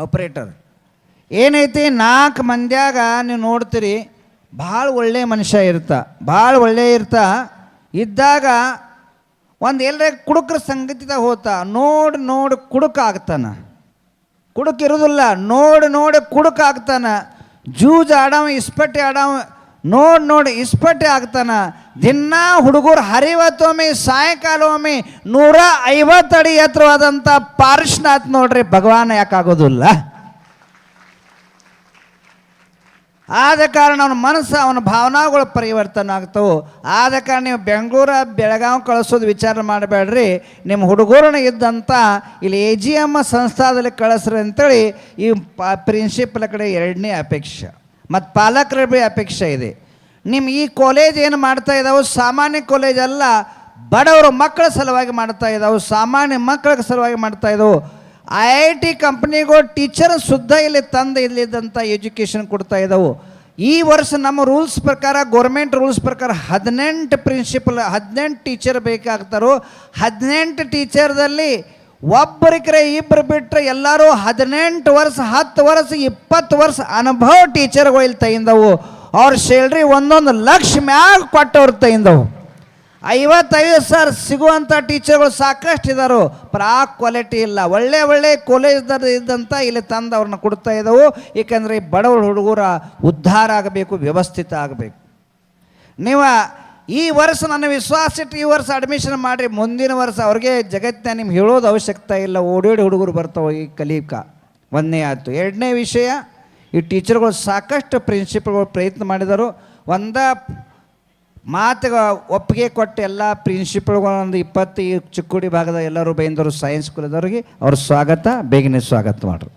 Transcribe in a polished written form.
Operator ಏನೈತಿ 4 ಮಂದ್ಯಾಗ ನೀವು ನೋಡ್ತೀರಿ ಭಾಳ ಒಳ್ಳೆಯ ಮನುಷ್ಯ ಭಾಳ ಒಳ್ಳೆಯ ಇದ್ದಾಗ ಒಂದು ಎಲ್ಲರೇ ಕುಡುಕ್ರ ಸಂಗತಿದಾಗ ಹೋತ ನೋಡಿ ಕುಡುಕಾಗ್ತಾನೆ. ಕುಡುಕಿರೋದಿಲ್ಲ, ನೋಡಿ ಕುಡುಕಾಗ್ತಾನೆ. ಜೂಜ್ ಆಡವ ಇಸ್ಪಟ್ಟೆ ಆಡವ ನೋಡಿ ಇಸ್ಪಟ್ಟೆ ಆಗ್ತಾನೆ. ದಿನ ಹುಡುಗರು ಹರಿವತ್ತೊಮ್ಮೆ ಸಾಯಂಕಾಲ ಒಮ್ಮೆ 150 ಅಡಿ ಎತ್ತರವಾದಂಥ ಪಾರ್ಶ್ವನಾಥ್ ನೋಡ್ರಿ, ಭಗವಾನ್ ಯಾಕಾಗೋದಿಲ್ಲ? ಆದ ಕಾರಣ ಅವನ ಮನಸ್ಸು ಅವನ ಭಾವನಾಗಳು ಪರಿವರ್ತನೆ ಆಗ್ತವೆ. ಆದ ಕಾರಣ ನೀವು ಬೆಂಗಳೂರು ಬೆಳಗಾವಿ ಕಳಿಸೋದು ವಿಚಾರ ಮಾಡಬೇಡ್ರಿ. ನಿಮ್ಮ ಹುಡುಗರನ್ನ ಇದ್ದಂಥ ಇಲ್ಲಿ AGM ಸಂಸ್ಥಾದಲ್ಲಿ ಕಳಿಸ್ರಿ ಅಂತೇಳಿ ಈ ಪ್ರಿನ್ಸಿಪಲ್ ಕಡೆ 2ನೇ ಅಪೇಕ್ಷೆ ಮತ್ತು ಪಾಲಕರ ಅಪೇಕ್ಷೆ ಇದೆ. ನಿಮ್ಮ ಈ ಕಾಲೇಜ್ ಏನು ಮಾಡ್ತಾ ಇದ್ದಾವೆ ಸಾಮಾನ್ಯ ಕಾಲೇಜ್ ಅಲ್ಲ, ಬಡವರ ಮಕ್ಕಳ ಸಲುವಾಗಿ ಮಾಡ್ತಾ ಇದ್ದಾವೆ, ಸಾಮಾನ್ಯ ಮಕ್ಕಳ ಸಲುವಾಗಿ ಮಾಡ್ತಾ ಇದ್ದಾವೆ. IIT ಕಂಪ್ನಿಗಳು ಟೀಚರ್ ಶುದ್ಧ ಇಲ್ಲಿ ತಂದು ಇಲ್ಲಿದ್ದಂಥ ಎಜುಕೇಷನ್ ಕೊಡ್ತಾ ಇದ್ದಾವೆ. ಈ ವರ್ಷ ನಮ್ಮ ರೂಲ್ಸ್ ಪ್ರಕಾರ, ಗೋರ್ಮೆಂಟ್ ರೂಲ್ಸ್ ಪ್ರಕಾರ 18 ಪ್ರಿನ್ಸಿಪಲ್ 18 ಟೀಚರ್ ಬೇಕಾಗ್ತಾರೋ. 18 ಟೀಚರ್ದಲ್ಲಿ ಒಬ್ಬರಿಕರೆ ಇಬ್ಬರು ಬಿಟ್ಟರೆ ಎಲ್ಲರೂ 18 ವರ್ಷ 10 ವರ್ಷ 20 ವರ್ಷ ಅನುಭವ ಟೀಚರ್ಗಳು ಇಲ್ಲಿ ತೈಂದವು. ಅವ್ರ ಸ್ಯಾಲ್ರಿ 1 ಲಕ್ಷ ಮ್ಯಾಗ ಕೊಟ್ಟವ್ರು ತೈಂದವು. 55,000 ಸಿಗುವಂಥ ಟೀಚರ್ಗಳು ಸಾಕಷ್ಟು ಇದ್ದಾರೋ, ಕ್ವಾಲಿಟಿ ಇಲ್ಲ. ಒಳ್ಳೆ ಕಾಲೇಜ್ದಾಗ ಇದ್ದಂಥ ಇಲ್ಲಿ ತಂದು ಅವ್ರನ್ನ ಕೊಡ್ತಾ ಇದ್ದವು. ಏಕೆಂದರೆ ಈ ಬಡವರ ಹುಡುಗರ ಉದ್ಧಾರ ಆಗಬೇಕು, ವ್ಯವಸ್ಥಿತ ಆಗಬೇಕು. ನೀವು ಈ ವರ್ಷ ನನ್ನ ವಿಶ್ವಾಸ ಇಟ್ಟು ಈ ವರ್ಷ ಅಡ್ಮಿಷನ್ ಮಾಡಿರಿ, ಮುಂದಿನ ವರ್ಷ ಅವ್ರಿಗೆ ಜಗತ್ತಿನ ನಿಮ್ಗೆ ಹೇಳೋದು ಅವಶ್ಯಕತೆ ಇಲ್ಲ. ಓಡಿ ಹುಡುಗರು ಬರ್ತಾವೆ ಈ ಕಲಿಕ. 1ನೇ ಆಯಿತು. 2ನೇ ವಿಷಯ, ಈ ಟೀಚರ್ಗಳು ಸಾಕಷ್ಟು ಪ್ರಿನ್ಸಿಪಲ್ಗಳು ಪ್ರಯತ್ನ ಮಾಡಿದರು. ಮಾತಿಗೆ ಒಪ್ಪಿಗೆ ಕೊಟ್ಟು ಎಲ್ಲ ಪ್ರಿನ್ಸಿಪಲ್ಗಳು ಒಂದು 20 ಚಿಕ್ಕೋಡಿ ಭಾಗದ ಎಲ್ಲರೂ ಬೈಂದರು ಸೈನ್ಸ್ ಸ್ಕೂಲದವ್ರಿಗೆ ಅವ್ರ ಸ್ವಾಗತ, ಬೇಗನೆ ಸ್ವಾಗತ ಮಾಡ್ರು.